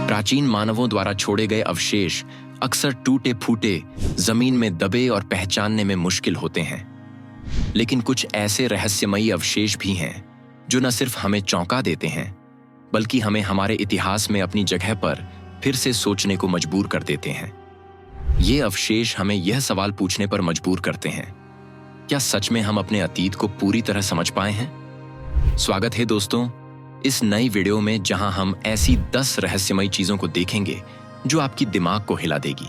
प्राचीन मानवों द्वारा छोड़े गए अवशेष अक्सर टूटे फूटे, जमीन में दबे और पहचानने में मुश्किल होते हैं। लेकिन कुछ ऐसे रहस्यमयी अवशेष भी हैं जो न सिर्फ हमें चौंका देते हैं, बल्कि हमें हमारे इतिहास में अपनी जगह पर फिर से सोचने को मजबूर कर देते हैं। ये अवशेष हमें यह सवाल पूछने पर मजबूर करते हैं, क्या सच में हम अपने अतीत को पूरी तरह समझ पाए हैं? स्वागत है दोस्तों इस नई वीडियो में, जहां हम ऐसी 10 रहस्यमयी चीजों को देखेंगे जो आपकी दिमाग को हिला देगी।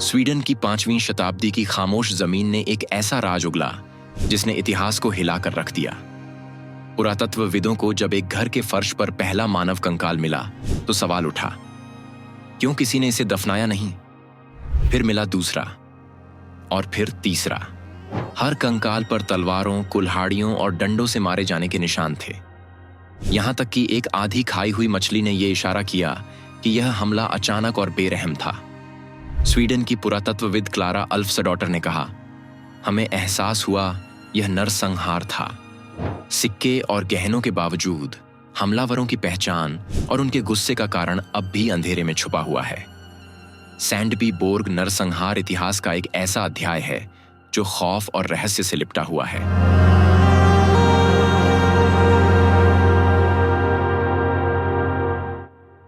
स्वीडन की 5वीं शताब्दी की खामोश जमीन ने एक ऐसा राज उगला जिसने इतिहास को हिलाकर रख दिया। पुरातत्वविदों को जब एक घर के फर्श पर पहला मानव कंकाल मिला तो सवाल उठा, क्यों किसी ने इसे दफनाया नहीं? फिर मिला दूसरा और फिर तीसरा। हर कंकाल पर तलवारों, कुल्हाड़ियों और डंडों से मारे जाने के निशान थे। यहां तक कि एक आधी खाई हुई मछली ने यह इशारा किया कि यह हमला अचानक और बेरहम था। स्वीडन की पुरातत्वविद क्लारा अल्फ्सडॉटर ने कहा, हमें एहसास हुआ यह नरसंहार था। सिक्के और गहनों के बावजूद हमलावरों की पहचान और उनके गुस्से का कारण अब भी अंधेरे में छुपा हुआ है। सैंडबी बोर्ग नरसंहार इतिहास का एक ऐसा अध्याय है जो खौफ और रहस्य से लिपटा हुआ है।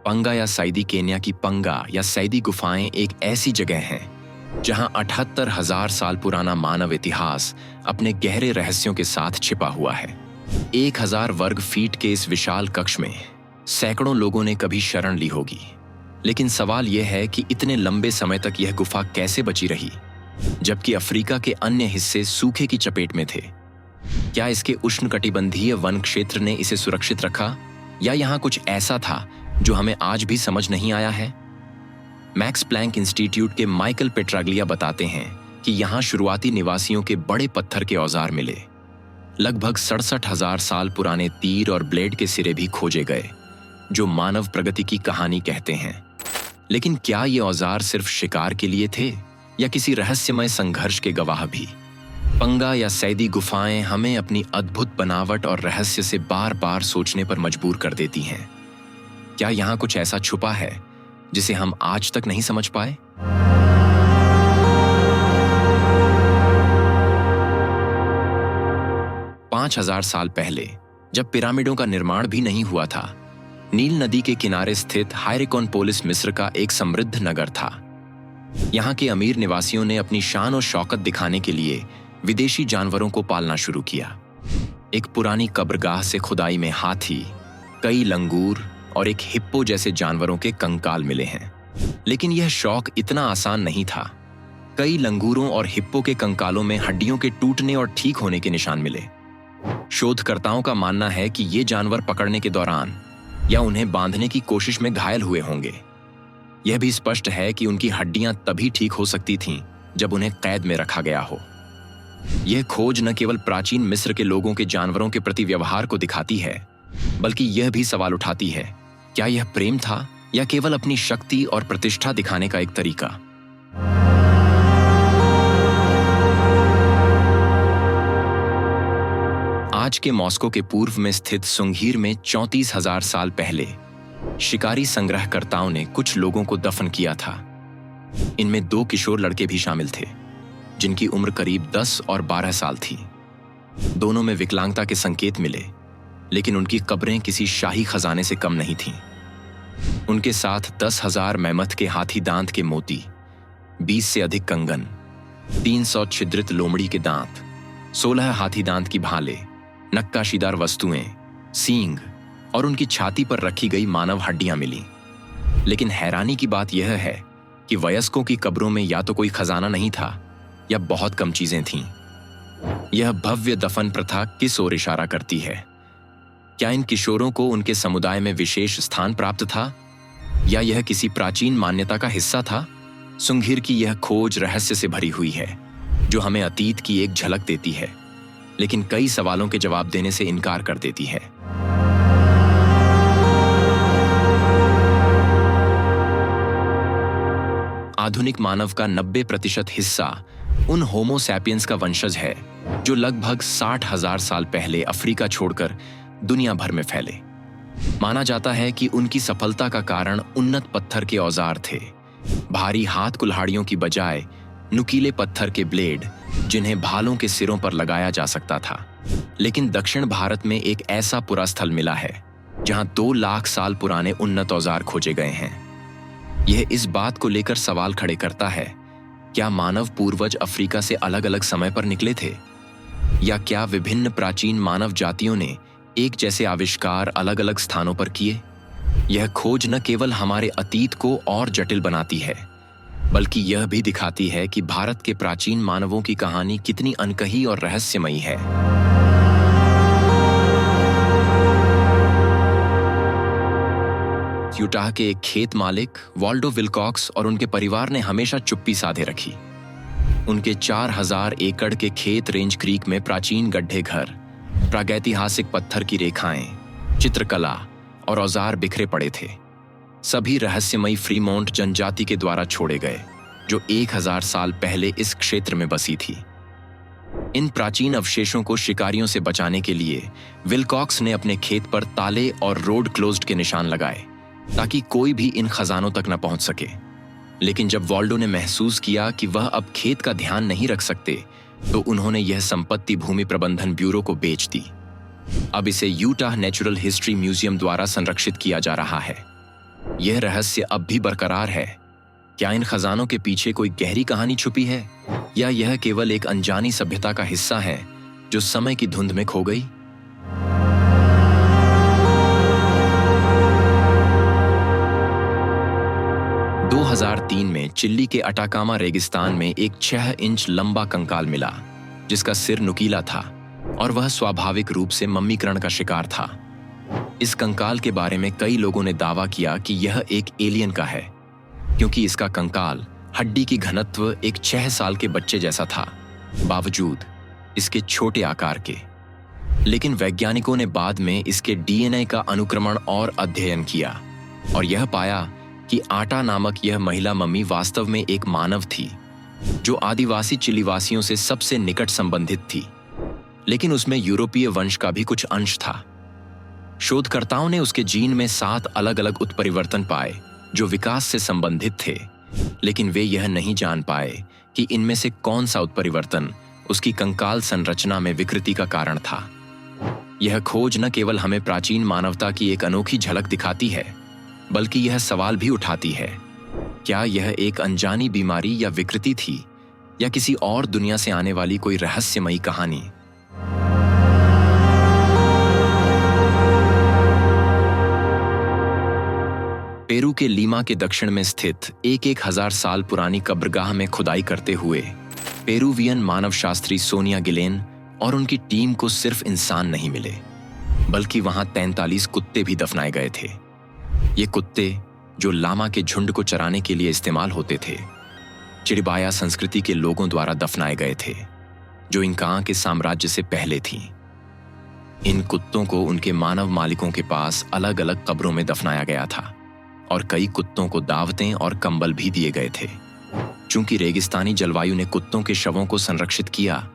पंगा या सैदी केन्या की पंगा या सैदी गुफाएं एक ऐसी जगह हैं जहां 78,000 साल पुराना मानव इतिहास अपने गहरे रहस्यों के साथ छिपा हुआ है। 1,000 वर्ग फीट के इस विशाल कक्ष में सैकड़ों लोगों ने कभी शरण ली होगी, लेकिन सवाल यह है कि इतने लंबे समय तक यह गुफा कैसे बची रही, जबकि अफ्रीका के अन्य हिस्से सूखे की चपेट में थे। क्या इसके उष्णकटिबंधीय वन क्षेत्र ने इसे सुरक्षित रखा, या यहाँ कुछ ऐसा था जो हमें आज भी समझ नहीं आया है? मैक्स प्लैंक इंस्टीट्यूट के माइकल पेट्राग्लिया बताते हैं कि यहाँ शुरुआती निवासियों के बड़े पत्थर के औजार मिले। लगभग 67,000 साल पुराने तीर और ब्लेड के सिरे भी खोजे गए, जो मानव प्रगति की कहानी कहते हैं। लेकिन क्या ये औजार सिर्फ शिकार के लिए थे या किसी रहस्यमय संघर्ष के गवाह भी? पंगा या सैदी गुफाएं हमें अपनी अद्भुत बनावट और रहस्य से बार बार सोचने पर मजबूर कर देती हैं। क्या यहाँ कुछ ऐसा छुपा है जिसे हम आज तक नहीं समझ पाए? पांच 5,000 साल पहले, जब पिरामिडों का निर्माण भी नहीं हुआ था, नील नदी के किनारे स्थित हायरेकोनपोलिस मिस्र का एक समृद्ध नगर था। यहाँ के अमीर निवासियों ने अपनी शान और शौकत दिखाने के लिए विदेशी जानवरों को पालना शुरू किया। एक पुरानी कब्रगाह से खुदाई में हाथी, कई लंगूर और एक हिप्पो जैसे जानवरों के कंकाल मिले हैं। लेकिन यह शौक इतना आसान नहीं था। कई लंगूरों और हिप्पो के कंकालों में हड्डियों के टूटने और ठीक होने के निशान मिले। शोधकर्ताओं का मानना है कि ये जानवर पकड़ने के दौरान या उन्हें बांधने की कोशिश में घायल हुए होंगे। यह भी स्पष्ट है कि उनकी हड्डियां तभी ठीक हो सकती थीं जब उन्हें कैद में रखा गया हो। यह खोज न केवल प्राचीन मिस्र के लोगों के जानवरों के प्रति व्यवहार को दिखाती है, बल्कि यह भी सवाल उठाती है, क्या यह प्रेम था या केवल अपनी शक्ति और प्रतिष्ठा दिखाने का एक तरीका? आज के मॉस्को के पूर्व में स्थित सुंघीर में 34,000 साल पहले शिकारी संग्रहकर्ताओं ने कुछ लोगों को दफन किया था। इनमें 2 किशोर लड़के भी शामिल थे, जिनकी उम्र करीब 10 और 12 साल थी। दोनों में विकलांगता के संकेत मिले, लेकिन उनकी कब्रें किसी शाही खजाने से कम नहीं थीं। उनके साथ 10,000 मैमथ के हाथी दांत के मोती, 20 से अधिक कंगन, 300 छिद्रित लोमड़ी के दांत, 16 हाथी दांत की भाले, नक्काशीदार वस्तुएं, सींग और उनकी छाती पर रखी गई मानव हड्डियां मिली। लेकिन हैरानी की बात यह है कि वयस्कों की कब्रों में या तो कोई खजाना नहीं था या बहुत कम चीजें थीं। यह भव्य दफन प्रथा किस ओर इशारा करती है? क्या इन किशोरों को उनके समुदाय में विशेष स्थान प्राप्त था, या यह किसी प्राचीन मान्यता का हिस्सा था? सुंघीर की यह खोज रहस्य से भरी हुई है, जो हमें अतीत की एक झलक देती है, लेकिन कई सवालों के जवाब देने से इनकार कर देती है। आधुनिक मानव का 90% हिस्सा उन होमो सैपियंस का वंशज है जो लगभग 60,000 साल पहले अफ्रीका छोड़कर दुनिया भर में फैले। माना जाता है कि उनकी सफलता का कारण उन्नत पत्थर के औजार थे, भारी हाथ कुल्हाड़ियों की बजाय नुकीले पत्थर के ब्लेड जिन्हें भालों के सिरों पर लगाया जा सकता था। लेकिन दक्षिण भारत में एक ऐसा पुरा स्थल मिला है जहां 2 लाख साल पुराने उन्नत औजार खोजे गए हैं। यह इस बात को लेकर सवाल खड़े करता है, क्या मानव पूर्वज अफ्रीका से अलग अलग समय पर निकले थे, या क्या विभिन्न प्राचीन मानव जातियों ने एक जैसे आविष्कार अलग अलग स्थानों पर किए। यह खोज न केवल हमारे अतीत को और जटिल बनाती है, बल्कि यह भी दिखाती है कि भारत के प्राचीन मानवों की कहानी कितनी अनकही और रहस्यमयी है। यूटाह के एक खेत मालिक वाल्डो विल्कॉक्स और उनके परिवार ने हमेशा चुप्पी साधे रखी। उनके 4000 एकड़ के खेत रेंज क्रीक में प्राचीन गड्ढे घर, प्रागैतिहासिक पत्थर की रेखाएं, चित्रकला और औजार बिखरे पड़े थे। सभी रहस्यमयी फ्रीमोंट जनजाति के द्वारा छोड़े गए, जो 1000 साल पहले इस क्षेत्र में बसी थी। इन प्राचीन अवशेषों को शिकारियों से बचाने के लिए विल्कॉक्स ने अपने खेत पर ताले और रोड क्लोज्ड के निशान लगाए, ताकि कोई भी इन खजानों तक न पहुंच सके। लेकिन जब वाल्डो ने महसूस किया कि वह अब खेत का ध्यान नहीं रख सकते, तो उन्होंने यह संपत्ति भूमि प्रबंधन ब्यूरो को बेच दी। अब इसे यूटाह नेचुरल हिस्ट्री म्यूजियम द्वारा संरक्षित किया जा रहा है। यह रहस्य अब भी बरकरार है। क्या इन खजानों के पीछे कोई गहरी कहानी छुपी है, या यह केवल एक अनजानी सभ्यता का हिस्सा है जो समय की धुंध में खो गई? दो 2003 में चिली के अटाकामा रेगिस्तान में एक 6 इंच लंबा कंकाल मिला, जिसका सिर नुकीला था और वह स्वाभाविक रूप से मम्मीकरण का शिकार था। इस कंकाल के बारे में कई लोगों ने दावा किया कि यह एक एलियन का है, क्योंकि इसका कंकाल हड्डी की घनत्व एक 6 साल के बच्चे जैसा था, बावजूद इसके छोटे आकार के। लेकिन वैज्ञानिकों ने बाद में इसके डीएनए का अनुक्रमण और अध्ययन किया और यह पाया कि आटा नामक यह महिला मम्मी वास्तव में एक मानव थी, जो आदिवासी चिलीवासियों से सबसे निकट संबंधित थी। लेकिन उसमें यूरोपीय वंश का भी कुछ अंश था। शोधकर्ताओं ने उसके जीन में 7 अलग अलग उत्परिवर्तन पाए जो विकास से संबंधित थे, लेकिन वे यह नहीं जान पाए कि इनमें से कौन सा उत्परिवर्तन उसकी कंकाल संरचना में विकृति का कारण था। यह खोज न केवल हमें प्राचीन मानवता की एक अनोखी झलक दिखाती है, बल्कि यह सवाल भी उठाती है, क्या यह एक अनजानी बीमारी या विकृति थी, या किसी और दुनिया से आने वाली कोई रहस्यमयी कहानी? पेरू के लीमा के दक्षिण में स्थित एक 1000 साल पुरानी कब्रगाह में खुदाई करते हुए पेरूवियन मानवशास्त्री सोनिया गिलेन और उनकी टीम को सिर्फ इंसान नहीं मिले, बल्कि वहां 43 कुत्ते भी दफनाए गए थे। ये कुत्ते, जो लामा के झुंड को चराने के लिए इस्तेमाल होते थे, चिड़िबाया संस्कृति के लोगों द्वारा दफनाए गए थे, जो इंका के साम्राज्य से पहले थीं। इन कुत्तों को उनके मानव मालिकों के पास अलग अलग कब्रों में दफनाया गया था और कई कुत्तों को दावतें और कंबल भी दिए गए थे। चूंकि रेगिस्तानी जलवायु ने कुत्तों के शवों को संरक्षित किया,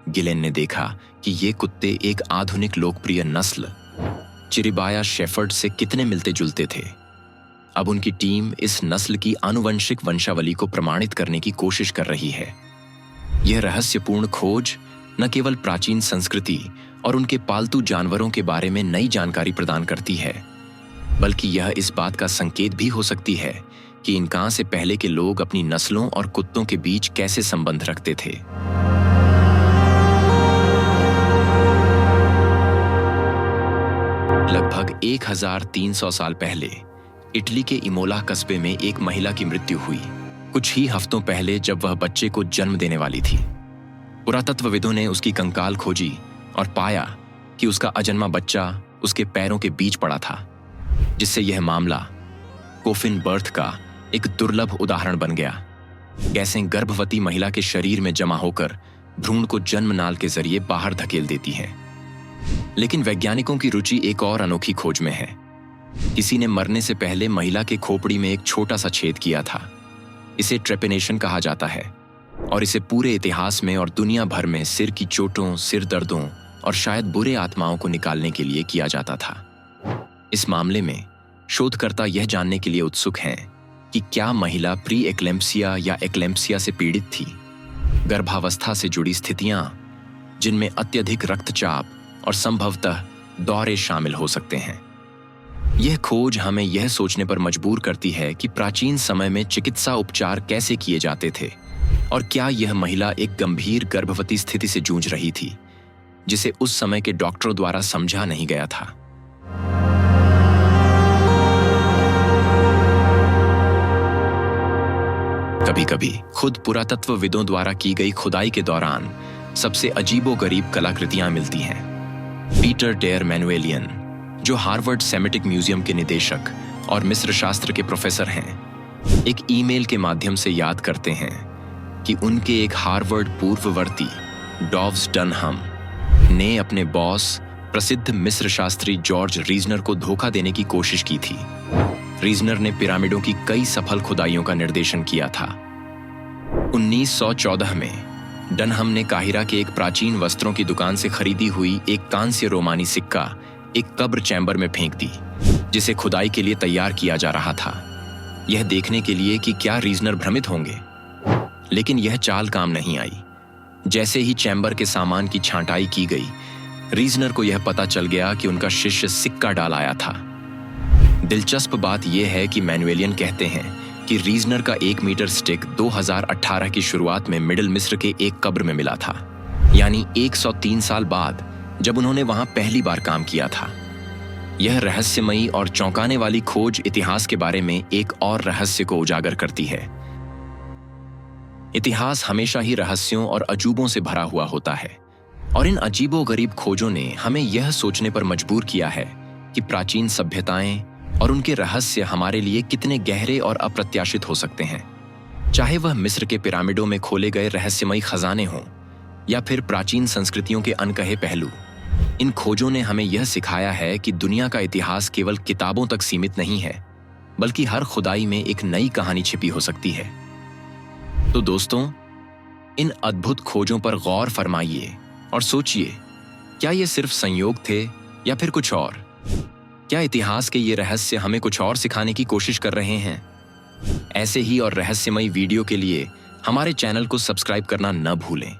गिलेन ने देखा कि ये कुत्ते एक आधुनिक लोकप्रिय नस्ल चिरिबाया शेफर्ड से कितने मिलते जुलते थे। अब उनकी टीम इस नस्ल की आनुवंशिक वंशावली को प्रमाणित करने की कोशिश कर रही है। यह रहस्यपूर्ण खोज न केवल प्राचीन संस्कृति और उनके पालतू जानवरों के बारे में नई जानकारी प्रदान करती है, बल्कि यह इस बात का संकेत भी हो सकती है कि इंका से पहले के लोग अपनी नस्लों और कुत्तों के बीच कैसे संबंध रखते थे। लगभग 1300 साल पहले इटली के इमोला कस्बे में एक महिला की मृत्यु हुई, कुछ ही हफ्तों पहले जब वह बच्चे को जन्म देने वाली थी। पुरातत्वविदों ने उसकी कंकाल खोजी और पाया कि उसका अजन्मा बच्चा उसके पैरों के बीच पड़ा था, जिससे यह मामला कोफिन बर्थ का एक दुर्लभ उदाहरण बन गया। गैसें गर्भवती महिला के शरीर में जमा होकर भ्रूण को जन्मनाल के जरिए बाहर धकेल देती हैं। लेकिन वैज्ञानिकों की रुचि एक और अनोखी खोज में है। किसी ने मरने से पहले महिला के खोपड़ी में एक छोटा सा छेद किया था। इसे ट्रेपिनेशन कहा जाता है और इसे पूरे इतिहास में और दुनिया भर में सिर की चोटों, सिर दर्दों और शायद बुरे आत्माओं को निकालने के लिए किया जाता था। इस मामले में शोधकर्ता यह जानने के लिए उत्सुक हैं कि क्या महिला प्री एक्लेम्पसिया या एक्लेम्पसिया से पीड़ित थी, गर्भावस्था से जुड़ी स्थितियां जिनमें अत्यधिक रक्तचाप और संभवतः दौरे शामिल हो सकते हैं। यह खोज हमें यह सोचने पर मजबूर करती है कि प्राचीन समय में चिकित्सा उपचार कैसे किए जाते थे और क्या यह महिला एक गंभीर गर्भवती स्थिति से जूझ रही थी जिसे उस समय के डॉक्टरों द्वारा समझा नहीं गया था। कभी-कभी खुद पुरातत्वविदों द्वारा की गई खुदाई के दौरान सबसे अजीबोगरीब कलाकृतियां मिलती हैं। पीटर डेयर मैनुएलियन, जो हार्वर्ड सेमेटिक म्यूजियम के निदेशक और मिस्र शास्त्र के प्रोफेसर हैं, एक ईमेल के माध्यम से याद करते हैं कि उनके एक हार्वर्ड पूर्ववर्ती डॉव्स डनहम ने अपने बॉस प्रसिद्ध मिस्र शास्त्री जॉर्ज रीजनर को धोखा देने की कोशिश की थी। रीजनर ने पिरामिडों की कई सफल खुदाइयों का निर्देशन किया था। 1914 में डनहम ने काहिरा के एक प्राचीन वस्त्रों की दुकान से खरीदी हुई एक कांस्य रोमानी सिक्का एक कब्र चैम्बर में फेंक दी, जिसे खुदाई के लिए तैयार किया जा रहा था, यह देखने के लिए कि क्या रीजनर भ्रमित होंगे। लेकिन यह चाल काम नहीं आई। जैसे ही चैम्बर के सामान की छांटाई की गई, रीजनर को यह पता चल गया कि उनका शिष्य सिक्का डाल आया था। दिलचस्प बात यह है कि मैनुएलियन कहते हैं कि रीजनर का 1 मीटर स्टिक 2018 की शुरुआत में मिडिल मिस्र के एक कब्र में मिला था, यानी 103 साल बाद जब उन्होंने वहां पहली बार काम किया था। यह रहस्यमयी और चौंकाने वाली खोज इतिहास के बारे में एक और रहस्य को उजागर करती है। इतिहास हमेशा ही रहस्यों और अजूबों से भरा हुआ होता है, और इन अजीबोगरीब खोजों ने हमें यह सोचने पर मजबूर किया है कि प्राचीन सभ्यताएं और उनके रहस्य हमारे लिए कितने गहरे और अप्रत्याशित हो सकते हैं। चाहे वह मिस्र के पिरामिडों में खोले गए रहस्यमयी खजाने हों या फिर प्राचीन संस्कृतियों के अनकहे पहलू, इन खोजों ने हमें यह सिखाया है कि दुनिया का इतिहास केवल किताबों तक सीमित नहीं है, बल्कि हर खुदाई में एक नई कहानी छिपी हो सकती है। तो दोस्तों, इन अद्भुत खोजों पर गौर फरमाइए और सोचिए, क्या ये सिर्फ संयोग थे या फिर कुछ और? क्या इतिहास के ये रहस्य हमें कुछ और सिखाने की कोशिश कर रहे हैं? ऐसे ही और रहस्यमयी वीडियो के लिए हमारे चैनल को सब्सक्राइब करना न भूलें।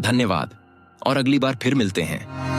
धन्यवाद और अगली बार फिर मिलते हैं।